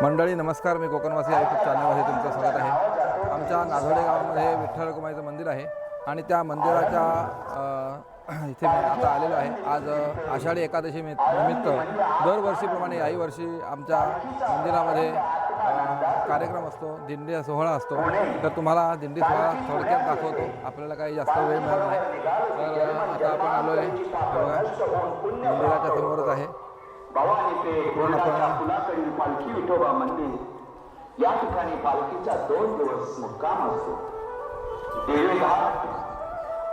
मंडळी नमस्कार, मी कोकणवासी या यूट्यूब चॅनलमध्ये तुमचं स्वागत आहे। आमच्या नाझोडे गावामध्ये विठ्ठल रखुमाईचं मंदिर आहे आणि त्या मंदिराच्या इथे मी आता आलेलो आहे। आज आषाढी एकादशी निमित्त दरवर्षीप्रमाणे याही वर्षी आमच्या मंदिरामध्ये कार्यक्रम असतो, दिंडी सोहळा असतो। तर तुम्हाला दिंडी सोहळा थोडक्यात दाखवतो, आपल्याला काही जास्त वेळ मिळत नाही। तर आता आपण आलो आहे, बघा मंदिराच्या समोरच आहे। भवानी पेठ पुलाकडील पालखी विठोबा मंदिर या ठिकाणी पालखीचा 2 दिवस मुक्काम असतो। देवघाट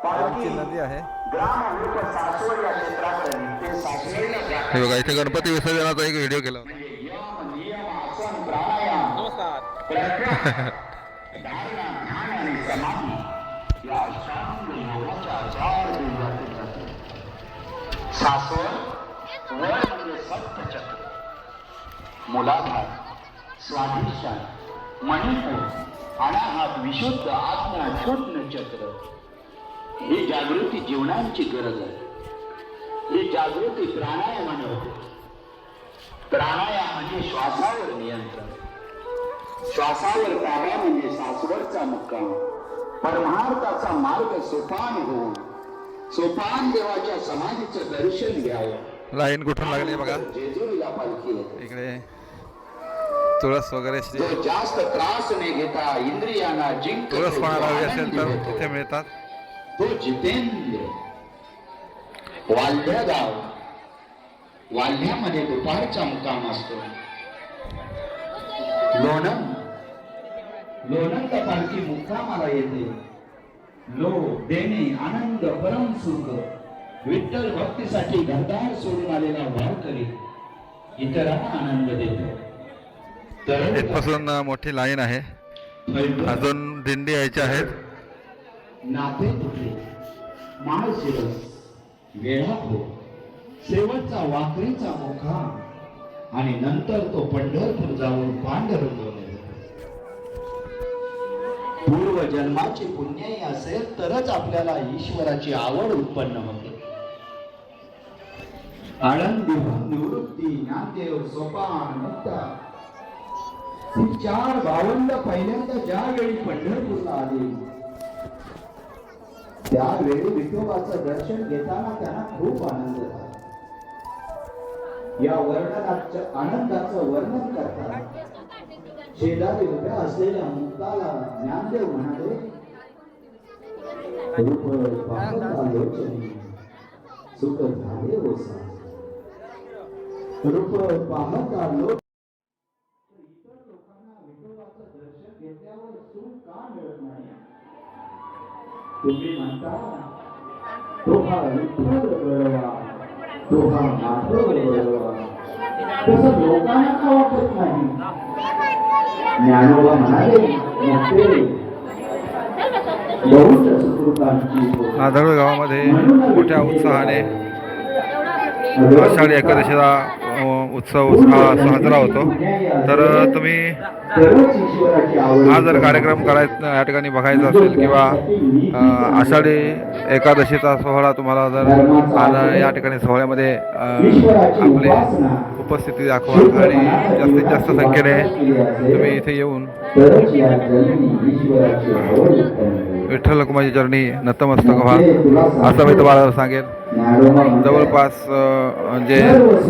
पालखी नदी आहे, ग्राम विठ सासवड या क्षेत्राकडे ते सासवडला हे बघा इथे गणपती विसर्जनाचा एक व्हिडिओ केला होता। यम नियम आसन प्राणायाम नमस्कार धारणा ध्यान आणि समाधी या अष्टांग योगाच्या 4 दिवसातील जाते। सासवड वर म्हणजे सप्तचक्र, मूलाधार, स्वाधिष्ठान, मणिपूर, अनाहत, विशुद्ध आत्मा, शुद्ध चक्र। ही जागृती जीवनाची गरज आहे। ही जागृती प्राणायामाने होते। प्राणायाम म्हणजे श्वासावर नियंत्रण, श्वासावर ताबा म्हणजे सासवडचा मुक्काम, परमार्थाचा मार्ग सोपान होऊन सोपान देवाच्या समाधीचं दर्शन घ्यावं। लाईन कुठून लागली बघा, जेजुरीला पालखी इकडे तुळस वगैरे जो जास्त त्रास न घेता इंद्रियांना जिंकतो, तुळस कोणाला हवी असेल तर तिथे मिळतात। तो जितेंद्र। वाल्ह्या गाव, वाल्ह्यामध्ये दुपारचा मुक्काम असतो। लोणंद पालखी मुक्कामाला येते। लो देणे आनंद परम सुख, विठ्ठल भक्तीसाठी घरदार सोडून आलेला वारकरी इतरांना आनंद देतो। इथपासून मोठी लाईन आहे, अजून दिंडी यायच्या आहेत। नाते तुटले, माळ शिरस, वेळा हो, शेवटचा वाकरीचा मुक्काम आणि नंतर तो पंढरपूर जाऊन पांडुरंग। पूर्व जन्माची पुण्याई असेल तरच आपल्याला ईश्वराची आवड उत्पन्न होते। आळंदी, निवृत्ती, ज्ञानदेव, सोपान, मुक्ता ही 4 भावंड पहिल्यांदा ज्यावेळी पंढरपूरला आले त्यावेळी विठोबाचं दर्शन घेताना त्यांना खूप आनंद झाला। या वर्णनाचं आनंदाचं वर्णन करताना शेजारी उभ्या असलेल्या मुक्ताला ज्ञानदेव म्हणाले, रूप पाहता लोचनी सुख झाले ओसा। रूप पाहता लोक इतर लोकांना विठोबाचं दर्शन घेतल्यावर सुख का मिळत नाही? तुम्ही म्हणता तो हा विठ्ठल बळवा, तो हा माधव बळवा, तसं लोकांना का वाटत नाही? ज्ञानोबा म्हणाले, नाझोडे गावामध्ये मोठ्या उत्साहाने आषाढी एकादशीचा उत्सव साजरा होतो। तर तुम्ही हा जर कार्यक्रम करायचा या ठिकाणी बघायचा असेल किंवा आषाढी एकादशीचा सोहळा तुम्हाला जर या ठिकाणी सोहळ्यामध्ये आपली उपस्थिती दाखवा आणि जास्तीत जास्त संख्येने तुम्ही इथे येऊन विठ्ठल रखुमाईच्या चरणी नतमस्तक व्हा, असं मी तुम्हाला सांगेन। जवळपास जे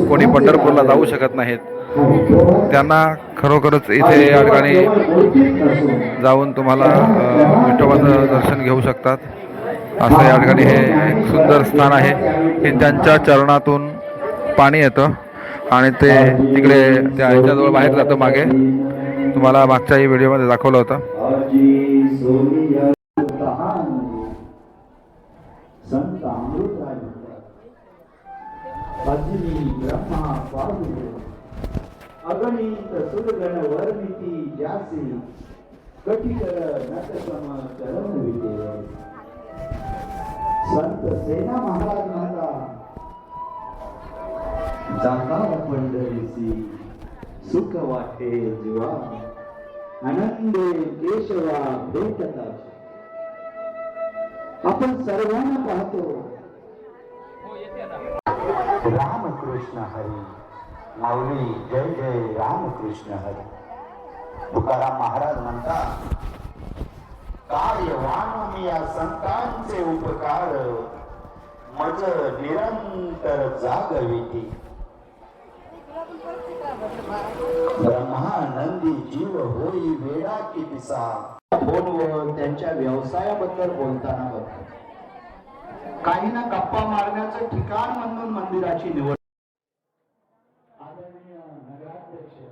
कोणी पंढरपूरला जाऊ शकत नाहीत त्यांना खरोखरच इथे या ठिकाणी जाऊन तुम्हाला विठोबाचं दर्शन घेऊ शकतात। असं या ठिकाणी हे एक सुंदर स्थान आहे की त्यांच्या चरणातून पाणी येतं आणि ते तिकडे त्या ह्याच्याजवळ बाहेर जातं। मागे तुम्हाला मागच्याही व्हिडिओमध्ये दाखवलं होतं। संत अमृतराय अग्नी ब्रह्मा पार्वती अगणित सुरगण वर्णिती जासी कटिकर नटसम चरण विटे। संत सेना महाराज म्हणता जाता पंढरीसी सुख वाटे जीवा, आनंदे केशवा भेटता। आपण सर्वांना पाहतो राम कृष्ण हरी, माऊली जय जय राम रामकृष्ण हरी. तुकाराम महाराज म्हणतात, कार्यवान मी या संतांचे उपकार मज निरंतर जागविती. ब्रह्मानंदी जीव होई वेडा की पिसा. फोनवर त्यांच्या व्यवसायाबद्दल बोलताना बघतो. काही ना गप्पा मारण्याचं ठिकाण म्हणून मंदिराची निवड. आदरणीय नगराध्यक्ष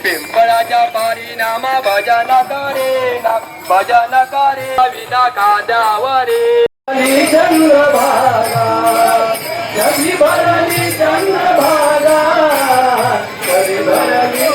पिंपळाच्या पारी नामा भजन करे भजन करे विना कांद्यावरे चंद्रभागा कधी भरली चंद्रभागा कधी भरली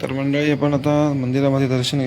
तर मंडळी आपण आता मंदिरामध्ये दर्शन घेऊ.